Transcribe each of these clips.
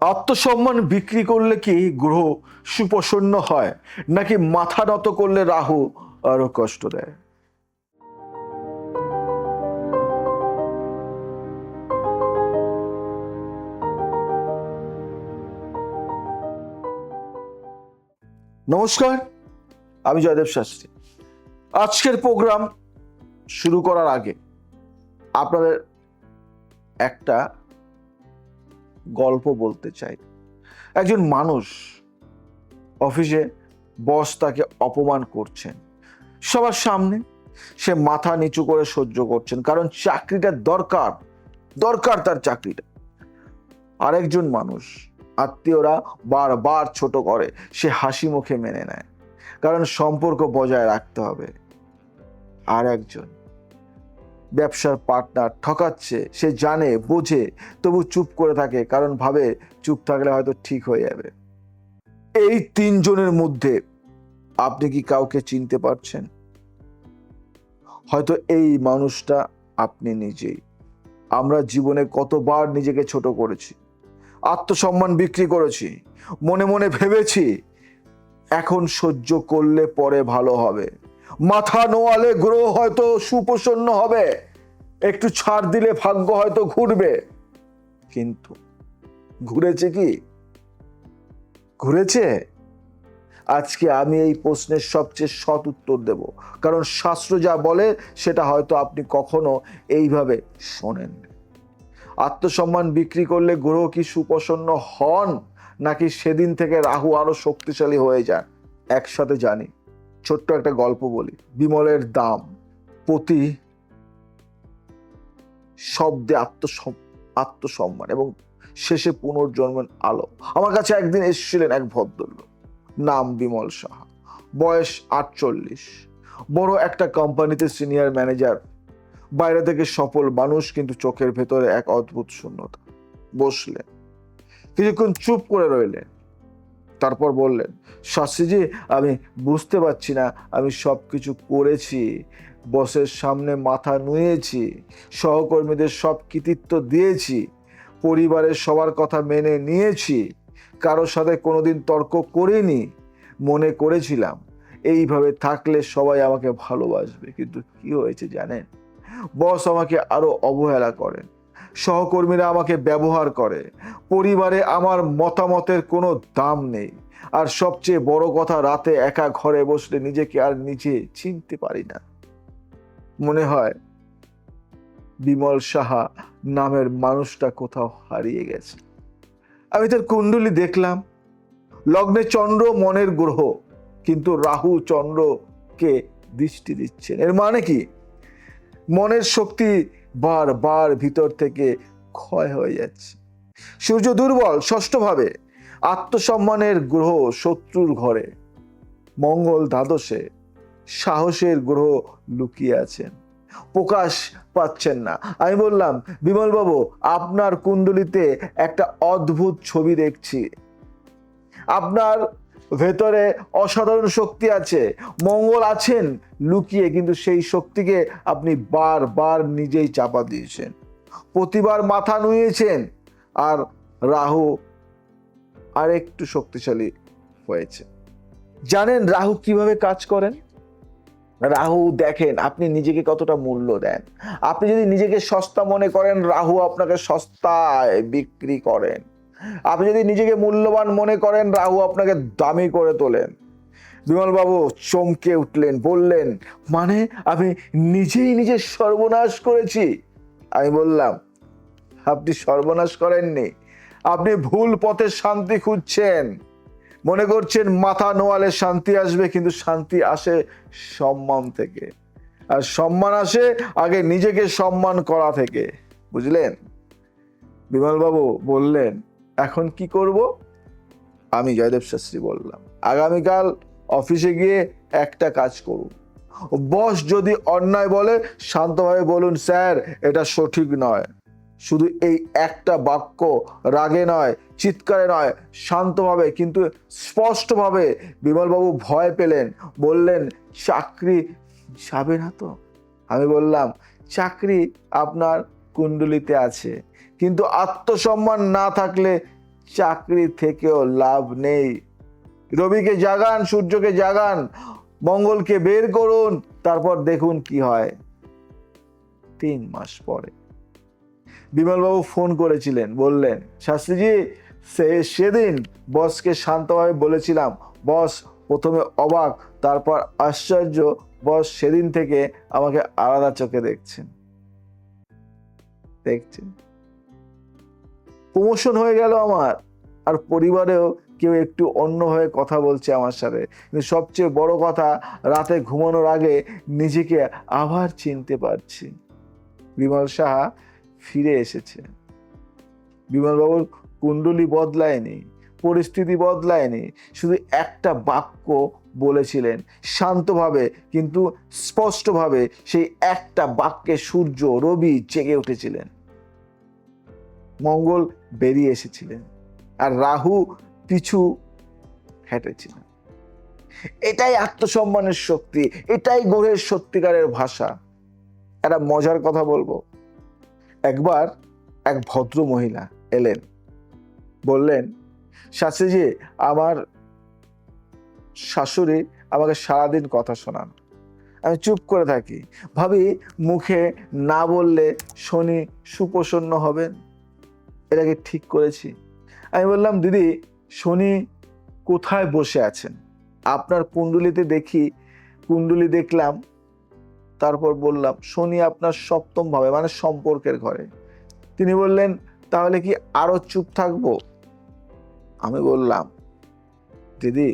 আত্মসম্মান বিক্রি করলে কি গ্রহ সুপ্রসন্ন হয়, নাকি মাথা নত করলে রাহু আরো কষ্ট দেয়? নমস্কার, আমি জয়দেব শাস্ত্রী। আজকের প্রোগ্রাম শুরু করার আগে আপনাদের একটা গল্প বলতে চাই। একজন মানুষ অফিসে বস তাকে অপমান করছেন সবার সামনে, সে মাথা নিচু করে সহ্য করছেন, কারণ চাকরিটা দরকার, দরকার তার চাকরিটা। আরেকজন মানুষ, আত্মীয়রা বারবার ছোট করে, সে হাসি মুখে মেনে নেয়, কারণ সম্পর্ক বজায় রাখতে হবে। আর একজন ব্যবসার পার্টনার ঠকাচ্ছে, সে জানে বোঝে, তবু চুপ করে থাকে, কারণ ভাবে চুপ থাকলে হয়তো ঠিক হয়ে যাবে। এই তিনজনের মধ্যে আপনি কি কাউকে চিনতে পারছেন? হয়তো এই মানুষটা আপনি নিজেই। আমরা জীবনে কতবার নিজেকে ছোট করেছি, আত্মসম্মান বিক্রি করেছি, মনে মনে ভেবেছি এখন সহ্য করলে পরে ভালো হবে, মাথা নোয়ালে গ্রহ হয়তো সুপ্রসন্ন হবে, একটু ছাড় দিলে ভাগ্য হয়তো ঘুরবে। কিন্তু ঘুরেছে কি? ঘুরেছে? আজকে আমি এই প্রশ্নের সবচেয়ে সৎ উত্তর দেব, কারণ শাস্ত্র যা বলে সেটা হয়তো আপনি কখনো এইভাবে শোনেন। আত্মসম্মান বিক্রি করলে গ্রহ কি সুপ্রসন্ন হন, নাকি সেদিন থেকে রাহু আরো শক্তিশালী হয়ে যান? একসাথে জানি। ছোট্ট একটা গল্প বলি। বিমলের দাম, প্রতি শব্দে আত্মসম্মান এবং শেষে পুনর্জন্মের আলো। আমার কাছে একদিন এসেছিলেন এক ভদ্রলোক, নাম বিমল সাহা, বয়স 48, বড় একটা কোম্পানিতে সিনিয়র ম্যানেজার। বাইরে থেকে সফল মানুষ, কিন্তু চোখের ভেতরে এক অদ্ভুত শূন্যতা। বসলেন, কিছুক্ষণ চুপ করে রইলেন, তারপর বললেন, শাস্ত্রীজি, আমি বুঝতে পারছি না, আমি সবকিছু করেছি, বসের সামনে মাথা নুয়েছি, সহকর্মীদের সব কৃতিত্ব দিয়েছি, পরিবারের সবার কথা মেনে নিয়েছি, কারোর সাথে কোনোদিন তর্ক করিনি, মনে করেছিলাম এইভাবে থাকলে সবাই আমাকে ভালোবাসবে। কিন্তু কি হয়েছে জানেন? বস আমাকে আরো অবহেলা করেন, সহকর্মীরা আমাকে ব্যবহার করে, পরিবারে আমার মতামতের কোনো দাম নেই, আর সবচেয়ে বড় কথা, রাতে একা ঘরে বসলে নিজেকে আর নিজে চিনতে পারি না। মনে হয় বিমল সাহা নামের মানুষটা কোথাও হারিয়ে গেছে। আমি তার কুণ্ডলী দেখলাম, লগ্নে চন্দ্র মনের গ্রহ, কিন্তু রাহু চন্দ্রকে দৃষ্টি দিচ্ছেন। এর মানে কি? মনের শক্তি বারবার ভিতর থেকে ক্ষয় হয়ে যাচ্ছে। সূর্য দুর্বল ষষ্ঠভাবে, আত্মসম্মানের গ্রহ শত্রুর ঘরে, মঙ্গল দ্বাদশে, সাহসের গ্রহ লুকিয়ে আছেন, প্রকাশ পাচ্ছেন না। আমি বললাম, বিমল বাবু, আপনার কুণ্ডলিতে একটা অদ্ভুত ছবি দেখছি। আপনার ভেতরে অসাধারণ শক্তি আছে, মঙ্গল আছেন লুকিয়ে, কিন্তু সেই শক্তিকে আপনি বারবার নিজেই চাপা দিয়েছেন, প্রতিবার মাথা নুয়েছেন, আর রাহু আর একটু শক্তিশালী হয়েছে। জানেন রাহু কিভাবে কাজ করেন? রাহু দেখেন আপনি নিজেকে কতটা মূল্য দেন। আপনি যদি নিজেকে সস্তা মনে করেন, রাহু আপনাকে সস্তায় বিক্রি করেন। আপনি যদি নিজেকে মূল্যবান মনে করেন, রাহু আপনাকে দামি করে তোলেন। বিমল বাবু চমকে উঠলেন, বললেন, মানে আমি নিজেই নিজের সর্বনাশ করেছি? আমি বললাম, আপনি সর্বনাশ করেননি, আপনি ভুল পথে শান্তি খুঁজছেন। মনে করছেন মাথা নোয়ালে শান্তি আসবে, কিন্তু শান্তি আসে সম্মান থেকে, আর সম্মান আসে আগে নিজেকে সম্মান করা থেকে। বুঝলেন? বিমল বাবু বললেন, এখন কি করব? আমি জয়দেব শাস্ত্রী বললাম, আগামীকাল অফিসে গিয়ে একটা কাজ করুন। বস যদি অন্যায় বলে, শান্তভাবে বলুন, স্যার এটা সঠিক নয়। শুধু এই একটা বাক্য, রাগে নয়, চিৎকারে নয়, শান্তভাবে কিন্তু স্পষ্টভাবে। বিমলবাবু ভয় পেলেন, বললেন, চাকরি যাবে না তো? আমি বললাম, চাকরি আপনার কুণ্ডলিতে আছে, কিন্তু আত্মসম্মান না থাকলে চাকরি থেকেও লাভ নেই। রবিকে জাগান, সূর্যকে জাগান, মঙ্গলকে বের করুন, তারপর দেখুন কি হয়। 3 মাস পরে বিমলবাবু ফোন করেছিলেন, বললেন, শাস্ত্রীজি সেদিন বসকে শান্তভাবে বলেছিলাম। বস প্রথমে অবাক, তারপর আশ্চর্য। বস সেদিন থেকে আমাকে আলাদা চোখে দেখছেন। প্রমোশন হয়ে গেল আমার, আর পরিবারেও কেউ একটু অন্যভাবে কথা বলছে আমার সাথে। কিন্তু সবচেয়ে বড় কথা, রাতে ঘুমানোর আগে নিজেকে আবার চিনতে পারছি। বিমল সাহা ফিরে এসেছে। বিমলবাবুর কুণ্ডলী বদলায়নি, পরিস্থিতি বদলায়নি, শুধু একটা বাক্য বলেছিলেন শান্তভাবে কিন্তু স্পষ্টভাবে। সেই একটা বাক্যে সূর্য, রবি জেগে উঠেছিলেন, মঙ্গল বেরিয়ে এসেছিলেন, আর রাহু পিছু হেঁটেছিলেন। এটাই আত্মসম্মানের শক্তি, এটাই গ্রহের সত্যিকারের ভাষা। একটা মজার কথা বলবো। একবার এক ভদ্র মহিলা এলেন, বললেন, শাস্ত্রীজি, আমার শাশুড়ি আমাকে সারাদিন কথা শোনান। আমি চুপ করে থাকি, ভাবি মুখে না বললে শনি সুপ্রসন্ন হবেন। এটাকে ঠিক করেছি। আমি বললাম, দিদি, শনি কোথায় বসে আছেন? আপনার কুণ্ডলিতে কুণ্ডলি দেখলাম, তারপর বললাম, শনি আপনার 7ম ভাবে, মানে সম্পর্কের ঘরে। তিনি বললেন, তাহলে কি আরো চুপ থাকবো? আমি বললাম, দিদি,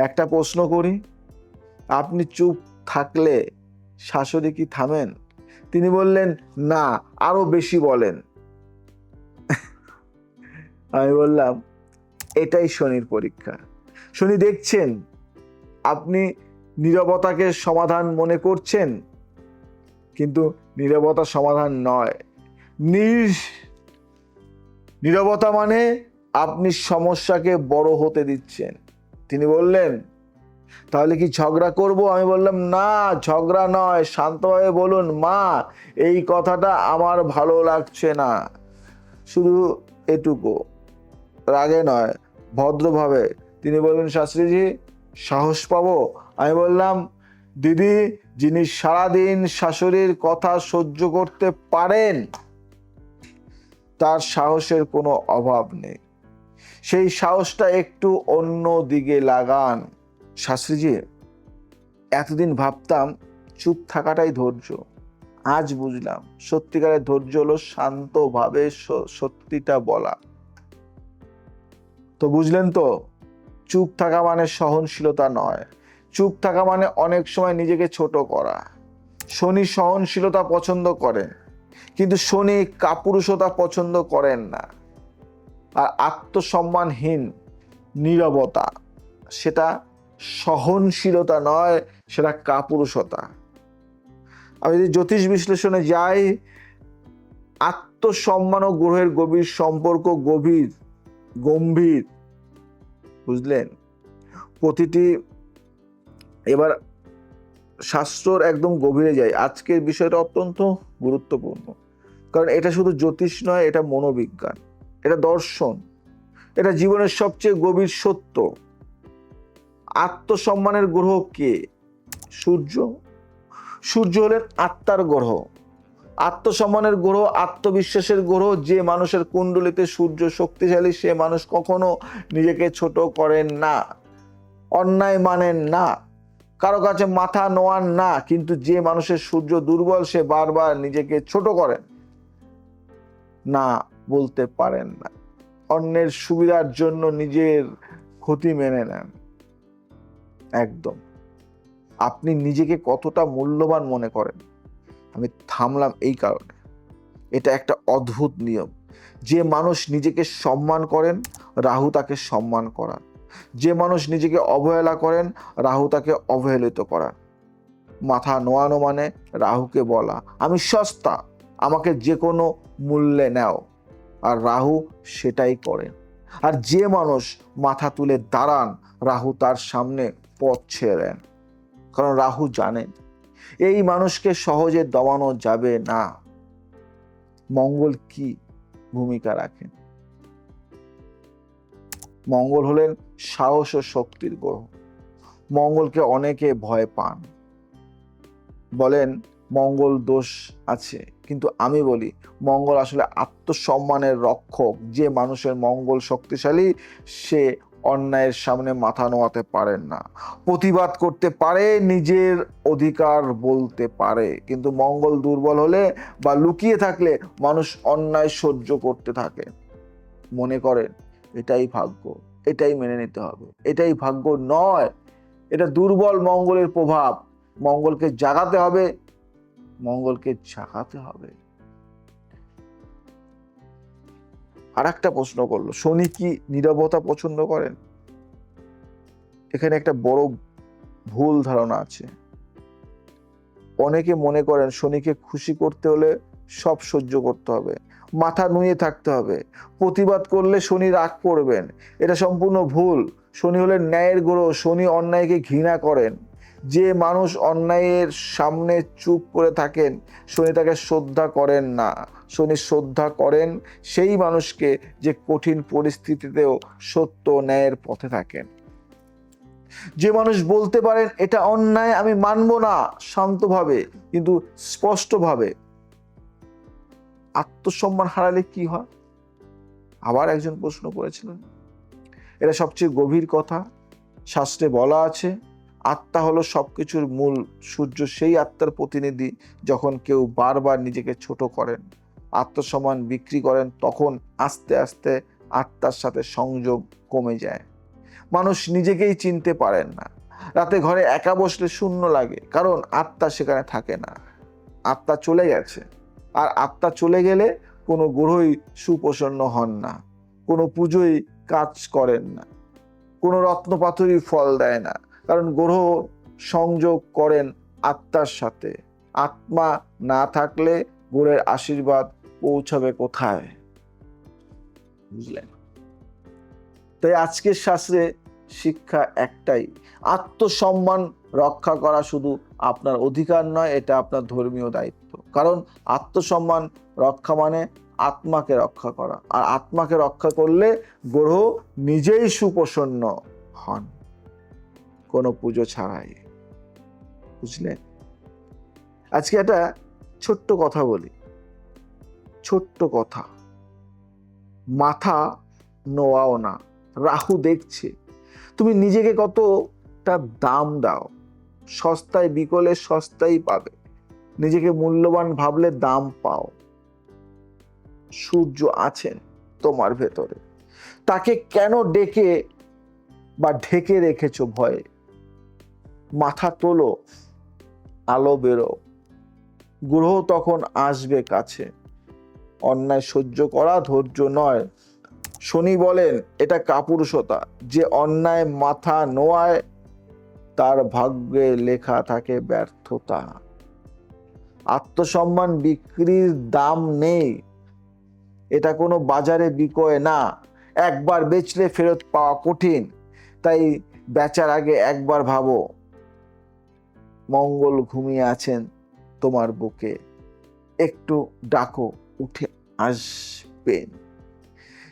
একটা প্রশ্ন করি, আপনি চুপ থাকলে শাশুড়ি কি থামেন? তিনি বললেন, না, আরো বেশি বলেন। আমি বললাম, এটাই শনির পরীক্ষা। শনি দেখছেন আপনি নীরবতাকে সমাধান মনে করছেন, কিন্তু নীরবতা সমাধান নয়। নীরবতা মানে আপনি সমস্যাকে বড় হতে দিচ্ছেন। তিনি বললেন, তাহলে কি ঝগড়া করব? আমি বললাম, না, ঝগড়া নয়, শান্তভাবে বলুন, মা, এই কথাটা আমার ভালো লাগছে না। শুধু এটুকু, রাগে নয়, ভদ্রভাবে। তিনি বললেন, শাস্ত্রীজি, সাহস পাবো? আমি বললাম, দিদি, যিনি সারাদিন শাশুড়ির কথা সহ্য করতে পারেন, তার সাহসের কোনো অভাব নেই। সেই সাহসটা একটু অন্য দিকে লাগান। শাস্ত্রীজি, এতদিন ভাবতাম চুপ থাকাটাই ধৈর্য। আজ বুঝলাম সত্যিকারের ধৈর্য হলো শান্তভাবে সত্যিটা বলা। তো বুঝলেন তো, চুপ থাকা মানে সহনশীলতা নয়। চুপ থাকা মানে অনেক সময় নিজেকে ছোট করা। শনি সহনশীলতা পছন্দ করেন, কিন্তু শনি কাপুরুষতা পছন্দ করেন না। আর আত্মসম্মানহীন নীরবতা, সেটা সহনশীলতা নয়, সেটা কাপুরুষতা। আমি যদি জ্যোতিষ বিশ্লেষণে যাই, আত্মসম্মান ও গ্রহের গভীর সম্পর্ক গম্ভীর। বুঝলেন? প্রতিটি, এবার শাস্ত্রর একদম গভীরে যাই। আজকের বিষয়টা অত্যন্ত গুরুত্বপূর্ণ, কারণ এটা শুধু জ্যোতিষ নয়, এটা মনোবিজ্ঞান, এটা দর্শন, এটা জীবনের সবচেয়ে গভীর সত্য। আত্মসম্মানের গ্রহ কে? সূর্য। সূর্য হলেন আত্মার গ্রহ। আত্মসম্মানের গ্রহ, আত্মবিশ্বাসের গ্রহ। যে মানুষের কুণ্ডলিতে সূর্য শক্তিশালী, সে মানুষ কখনো নিজেকে ছোট করেন না, অন্যায় মানেন না, কারো কাছে মাথা নোয়ান না। কিন্তু যে মানুষের সূর্য দুর্বল, সে বারবার নিজেকে ছোট করেন, না বলতে পারেন না, অন্যের সুবিধার জন্য নিজের ক্ষতি মেনে নেন। একদম। আপনি নিজেকে কতটা মূল্যবান মনে করেন? আমি থামলাম এই কারণে, এটা একটা অদ্ভুত নিয়ম। যে মানুষ নিজেকে সম্মান করেন, রাহু তাকে সম্মান করান। যে মানুষ নিজেকে অবহেলা করেন, রাহু তাকে অবহেলিত করান। মাথা নোয়ানো মানে রাহুকে বলা, আমি সস্তা, আমাকে যে কোনো মূল্যে নাও। আর রাহু সেটাই করেন। আর যে মানুষ মাথা তুলে দাঁড়ান, রাহু তার সামনে পথ ছেড়ে দেন। কারণ রাহু জানেন এই মানুষকে সহজে দমানো যাবে না। মঙ্গল কি ভূমিকা রাখেন? মঙ্গল হলেন সাহস ও শক্তির গ্রহ। মঙ্গলকে অনেকে ভয় পান, বলেন মঙ্গল দোষ আছে, কিন্তু আমি বলি মঙ্গল আসলে আত্মসম্মানের রক্ষক। যে মানুষের মঙ্গল শক্তিশালী সে অন্যায়ের সামনে মাথা নোয়াতে পারেন না, প্রতিবাদ করতে পারে, নিজের অধিকার বলতে পারে। কিন্তু মঙ্গল দুর্বল হলে বা লুকিয়ে থাকলে মানুষ অন্যায় সহ্য করতে থাকে। মনে করেন এটাই ভাগ্য, এটাই মেনে নিতে হবে। এটাই ভাগ্য নয়, এটা দুর্বল মঙ্গলের প্রভাব। মঙ্গলকে জাগাতে হবে, মঙ্গলকে জাগাতে হবে। আর একটা প্রশ্ন করলো, শনি কি নীরবতা পছন্দ করেন? এখানে একটা বড় ভুল ধারণা আছে। অনেকে মনে করেন শনিকে খুশি করতে হলে সব সহ্য করতে হবে, মাথা নুয়ে থাকতে হবে, প্রতিবাদ করলে শনি রাগ করবেন। এটা সম্পূর্ণ ভুল। শনি হলেন ন্যায়ের গ্রহ, শনি অন্যায়কে ঘৃণা করেন। যে মানুষ অন্যায়ের সামনে চুপ করে থাকেন শনি তাকে শ্রদ্ধা করেন না। শনি শ্রদ্ধা করেন সেই মানুষকে যে কঠিন পরিস্থিতিতেও সত্য ন্যায়ের পথে থাকেন। যে মানুষ বলতে পারেন এটা অন্যায়, আমি মানব না, শান্তভাবে কিন্তু স্পষ্টভাবে। আত্মসম্মান হারালে কি হয়? আবার একজন প্রশ্ন করেছিলেন, এটা সবচেয়ে গভীর কথা। শাস্ত্রে বলা আছে আত্মা হলো সবকিছুর মূল। সূর্য সেই আত্মার প্রতিনিধি। যখন কেউ বারবার নিজেকে ছোট করেন, আত্মসম্মান বিক্রি করেন, তখন আস্তে আস্তে আত্মার সাথে সংযোগ কমে যায়। মানুষ নিজেকেই চিনতে পারেন না। রাতে ঘরে একা বসলে শূন্য লাগে, কারণ আত্মা সেখানে থাকে না, আত্মা চলে গেছে। আর আত্মা চলে গেলে কোনো গ্রহই সুপ্রসন্ন হন না, কোনো পুজোই কাজ করেন না, কোনো রত্ন পাথরই ফল দেয় না, কারণ গ্রহ সংযোগ করেন আত্মার সাথে। আত্মা না থাকলে গ্রহের আশীর্বাদ পৌঁছাবে কোথায়? বুঝলেন? তাই আজকের শাস্ত্রে শিক্ষা একটাই, আত্মসম্মান রক্ষা করা শুধু আপনার অধিকার নয়, এটা আপনার ধর্মীয় দায়িত্ব। কারণ আত্মসম্মান রক্ষা মানে আত্মাকে রক্ষা করা, আর আত্মাকে রক্ষা করলে গ্রহ নিজেই সুপ্রসন্ন হন, কোনো পুজো ছাড়াই। বুঝলেন? আজকে একটা ছোট্ট কথা বলি, ছোট্ট কথা। মাথা নোয়াও না, রাহু দেখছে তুমি নিজেকে কতটা দাম দাও। সস্তায় বিকলে সস্তায় পাবে, নিজেকে মূল্যবান ভাবলে দাম পাও। সূর্য আছেন তোমার ভেতরে, তাকে কেন ডেকে বা ঢেকে রেখেছো ভয়ে? মাথা তোলো, আলো বেরো, গ্রহ তখন আসবে কাছে। অন্যায় সহ্য করা ধৈর্য নয়। শনি বলেন এটা কাপুরুষতা। যে অন্যায় মাথা নোয়ায় তার ভাগ্যে লেখা থাকে ব্যর্থতা। আত্মসম্মান বিক্রির দাম নেই, এটা কোনো বাজারে বিক্রয় না। একবার বেচলে ফেরত পাওয়া কঠিন, তাই বেচার আগে একবার ভাবো মঙ্গল ঘুমিয়ে আছেন তোমার বুকে, একটু ডাকো, উঠে আসবেন।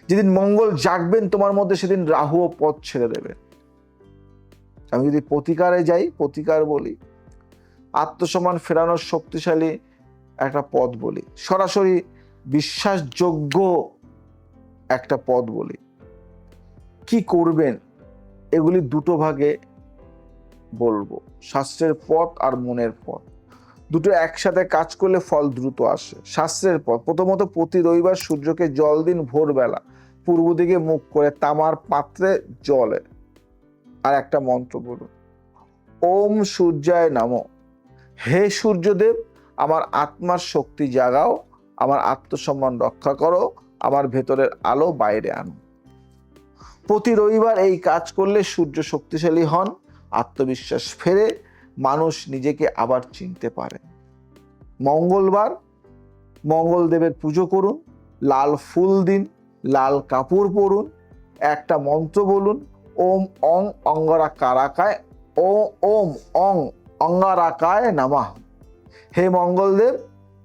যেদিন মঙ্গল জাগবেন তোমার মধ্যে, সেদিন রাহুও পথ ছেড়ে দেবে। আমি যদি প্রতিকারে যাই, প্রতিকার বলি, আত্মসম্মান ফেরানোর শক্তিশালী একটা পথ বলি, সরাসরি বিশ্বাসযোগ্য একটা পথ বলি। কি করবেন এগুলি দুটো ভাগে বলবো, শাস্ত্রের পথ আর মনের পথ। দুটো একসাথে কাজ করলে ফল দ্রুত আসে। শাস্ত্রের পথ, প্রথমত প্রতি রবিবার সূর্যকে জল দিন ভোরবেলা, পূর্ব দিকে মুখ করে তামার পাত্রে জলে। আর একটা মন্ত্র বলুন, ওম সূর্যায় নমঃ। হে সূর্যদেব, আমার আত্মার শক্তি জাগাও, আমার আত্মসম্মান রক্ষা করো, আমার ভেতরের আলো বাইরে আনো। প্রতি রবিবার এই কাজ করলে সূর্য শক্তিশালী হন, আত্মবিশ্বাস ফেরে, মানুষ নিজেকে আবার চিনতে পারে। মঙ্গলবার মঙ্গলদেবের পুজো করুন, লাল ফুল দিন, লাল কাপড় পরুন, একটা মন্ত্র বলুন, ওম অং অঙ্গারাকারাকায়, ওম অং অঙ্গারাকায় নমঃ। হে মঙ্গলদেব,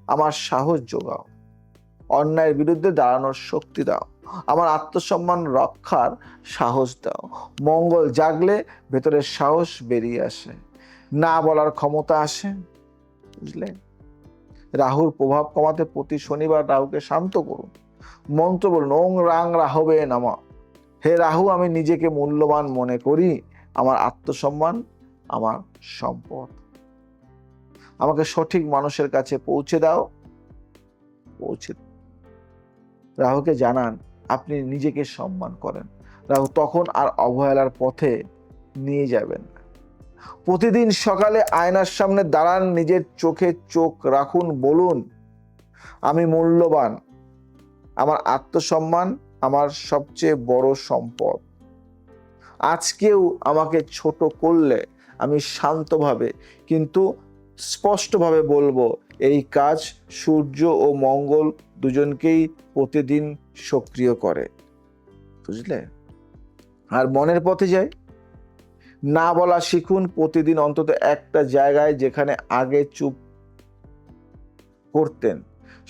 আমার সাহস যোগাও, অন্যায়ের বিরুদ্ধে দাঁড়ানোর শক্তি দাও। আমার আত্মসম্মান রক্ষার সাহস দাও। মঙ্গল জাগলে ভেতরের সাহস বেরিয়ে আসে, না বলার ক্ষমতা আসে। বুঝলে? রাহুর প্রভাব কমাতে প্রতি শনিবার রাহুকে শান্ত করুন। মন্ত্র বলুন, ওং রাং রাহবে নমঃ। হে রাহু, আমি নিজেকে মূল্যবান মনে করি, আমার আত্মসম্মান আমার সম্পদ। আমাকে সঠিক মানুষের কাছে পৌঁছে দাও। পৌঁছে রাহুকে জানান আপনি নিজেকে সম্মান করেন। রাহু তখন আর অবহেলার পথে নিয়ে যাবেন না। প্রতিদিন সকালে আয়নার সামনে দাঁড়ান, নিজের চোখে চোখ রাখুন, বলুন, আমি মূল্যবান, আমার আত্মসম্মান আমার সবচেয়ে বড় সম্পদ। আজ কেউ আমাকে ছোট করলে আমি শান্তভাবে কিন্তু স্পষ্টভাবে বলবো, এই কাজ সূর্য ও মঙ্গল দুজনকেই প্রতিদিন সক্রিয় করে। বুঝলে? আর মনের পথে যাই, না বলা শিখুন। প্রতিদিন অন্তত একটা জায়গায় যেখানে আগে চুপ করতেন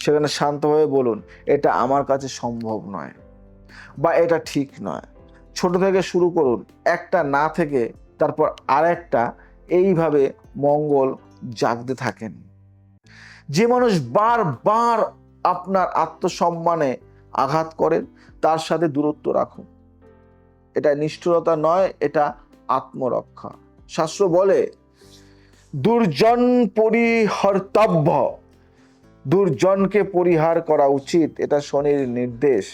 সেখানে শান্তভাবে বলুন, এটা আমার কাছে সম্ভব নয় বা এটা ঠিক নয়। ছোট থেকে শুরু করুন, একটা না থেকে তারপর আরেকটা, এইভাবে মঙ্গল জাগতে থাকেন। যে মানুষ বারবার আপনার আত্মসম্মানে আঘাত করেন তার সাথে দূরত্ব রাখুন। এটা নিষ্ঠুরতা নয়, এটা আত্মরক্ষা। শাস্ত্র বলে, দুর্জন পরিহর্তব্য, দুর্জনকে পরিহার করা উচিত, এটা শনির নির্দেশ,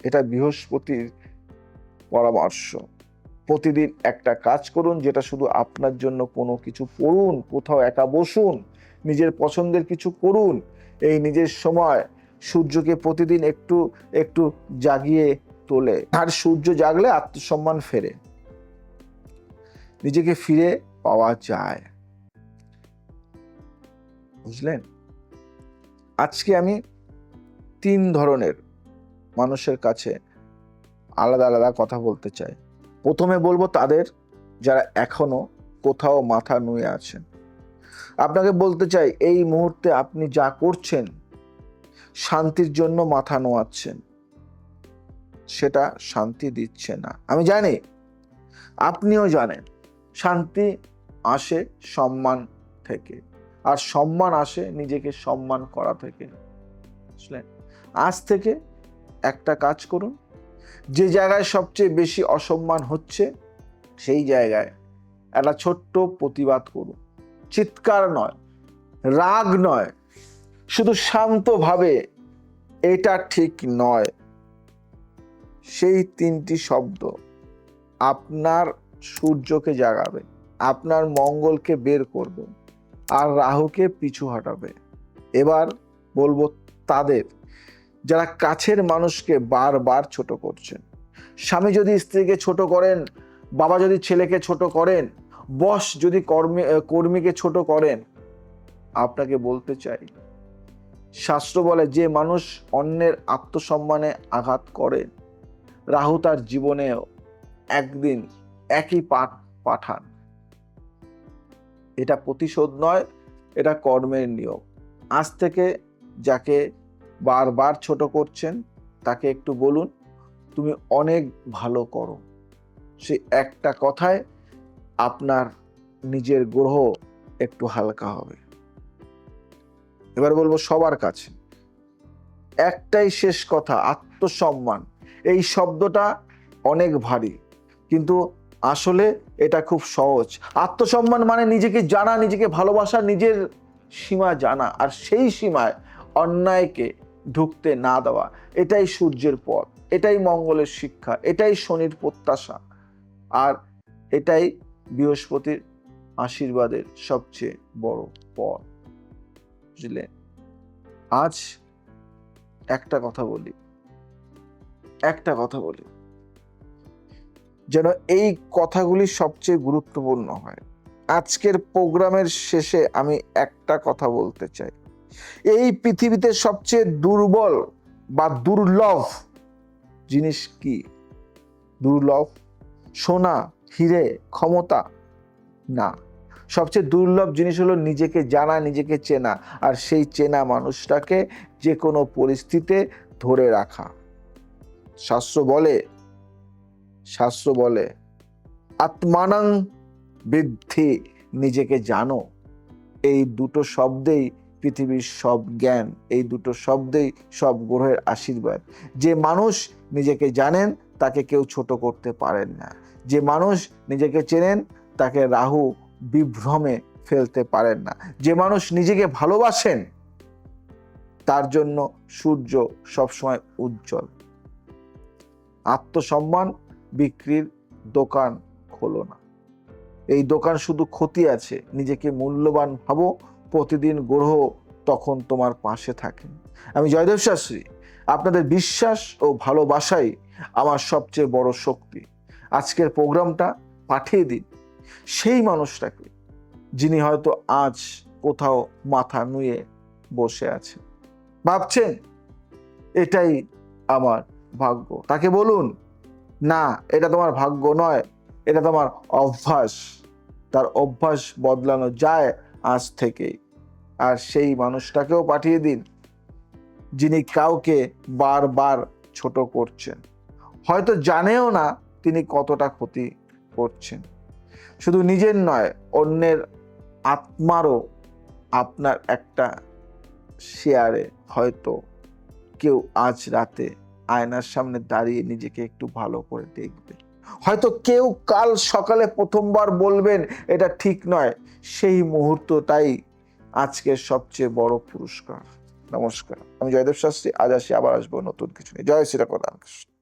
এটা বৃহস্পতির পরামর্শ। প্রতিদিন একটা কাজ করুন যেটা শুধু আপনার জন্য। কোনো কিছু পড়ুন, কোথাও একা বসুন, নিজের পছন্দের কিছু করুন। এই নিজের সময় সূর্যকে প্রতিদিন একটু একটু জাগিয়ে তোলে। আর সূর্য জাগলে আত্মসম্মান ফেরে, নিজেকে ফিরে পাওয়া যায়। বুঝলেন? আজকে আমি 3 ধরনের মানুষের কাছে আলাদা আলাদা কথা বলতে চাই। প্রথমে বলবো তাদের যারা এখনো কোথাও মাথা নুয়ে আছেন। আপনাকে বলতে চাই, এই মুহূর্তে আপনি যা করছেন শান্তির জন্য মাথা নোয়াচ্ছেন, সেটা শান্তি দিচ্ছে না। আমি জানি, আপনিও জানেন, শান্তি আসে সম্মান থেকে, আর সম্মান আসে নিজেকে সম্মান করা থেকে। বুঝলেন? আজ থেকে একটা কাজ করুন, যে জায়গায় সবচেয়ে বেশি অসম্মান হচ্ছে সেই জায়গায় একটা ছোট্ট প্রতিবাদ করুন। চিৎকার নয়, রাগ নয়, শুধু শান্তভাবে, এটা ঠিক নয়। সেই 3টি শব্দ আপনার সূর্যকে জাগাবে, আপনার মঙ্গলকে বের করবে, আর রাহুকে পিছু হটাবে। এবার বলবো তাদের যারা কাছের মানুষকে বারবার ছোট করছেন। স্বামী যদি স্ত্রীকে ছোট করেন, বাবা যদি ছেলেকে ছোট করেন, বস যদি কর্মীকে ছোট করেন, আপনাকে বলতে চাই, শাস্ত্র বলে, যে মানুষ অন্যের আত্মসম্মানে আঘাত করে রাহু তার জীবনেও একদিন একই পাঠ পাঠান। এটা প্রতিশোধ নয়, এটা কর্মের নিয়ম। আজ থেকে যাকে বারবার ছোট করছেন তাকে একটু বলুন, তুমি অনেক ভালো করো। সে একটা কথায় আপনার নিজের গ্রহ একটু হালকা হবে। এবার বলবো সবার কাছে একটাই শেষ কথা, আত্মসম্মান। এই শব্দটা অনেক ভারী, কিন্তু আসলে এটা খুব সহজ। আত্মসম্মান মানে নিজেকে জানা, নিজেকে ভালোবাসা, নিজের সীমা জানা, আর সেই সীমায় অন্যায়কে ঢুকতে না দেওয়া। এটাই সূর্যের পথ, এটাই মঙ্গলের শিক্ষা, এটাই শনির প্রত্যাশা, আর এটাই বৃহস্পতির আশীর্বাদের সবচেয়ে বড় পথ। বুঝলে? আজ একটা কথা বলি, যেন এই কথাগুলি সবচেয়ে গুরুত্বপূর্ণ হয়। আজকের প্রোগ্রামের শেষে আমি একটা কথা বলতে চাই, এই পৃথিবীতে সবচেয়ে দুর্বল বা দুর্লভ জিনিস কি? দুর্লভ সোনা, হিরে, ক্ষমতা না। সবচেয়ে দুর্লভ জিনিস হলো নিজেকে জানা, নিজেকে চেনা, আর সেই চেনা মানুষটাকে যে কোনো পরিস্থিতিতে ধরে রাখা। শাস্ত্র বলে আত্মানং বিদ্ধি, নিজেকে জানো। এই দুটো শব্দেই পৃথিবীর সব জ্ঞান, এই দুটো শব্দেই সব গ্রহের আশীর্বাদ। যে মানুষ নিজেকে জানেন তাকে কেউ ছোট করতে পারেন না। যে মানুষ নিজেকে চেনেন তাকে রাহু বিভ্রমে ফেলতে পারেন না। যে মানুষ নিজেকে ভালোবাসেন তার জন্য সূর্য সবসময় উজ্জ্বল। আত্মসম্মান বিক্রির দোকান খোলো না। এই দোকান শুধু ক্ষতি আছে। নিজেকে মূল্যবান ভাবো, প্রতিদিন গ্রহ তখন তোমার পাশে থাকেন। আমি জয়দেব শাস্ত্রী, আপনাদের বিশ্বাস ও ভালোবাসাই আমার সবচেয়ে বড় শক্তি। আজকের প্রোগ্রামটা পাঠিয়ে দিন সেই মানুষটাকে যিনি হয়তো আজ কোথাও মাথা নুয়ে বসে আছেন, ভাবছেন এটাই আমার ভাগ্য। তাকে বলুন, না, এটা তোমার ভাগ্য নয়, এটা তোমার অভ্যাস। তার অভ্যাস বদলানো যায় আজ থেকেই। আর সেই মানুষটাকেও পাঠিয়ে দিন যিনি কাউকে বারবার ছোট করছেন, হয়তো জানেও না তিনি কতটা ক্ষতি করছেন। শুধু নিজের নয়, অন্যের আত্মারও আপনার একটা শেয়ারে হয়তো কেউ আজ রাতে আয়নার সামনে দাঁড়িয়ে নিজেকে একটু ভালো করে দেখবে। হয়তো কেউ কাল সকালে প্রথমবার বলবেন এটা ঠিক নয়। সেই মুহূর্তটাই আজকের সবচেয়ে বড় পুরস্কার। নমস্কার, আমি জয়দেব শাস্ত্রী। আজ আসি, আবার আসবো নতুন কিছু নিয়ে। জয় শ্রী রাম কৃষ্ণ।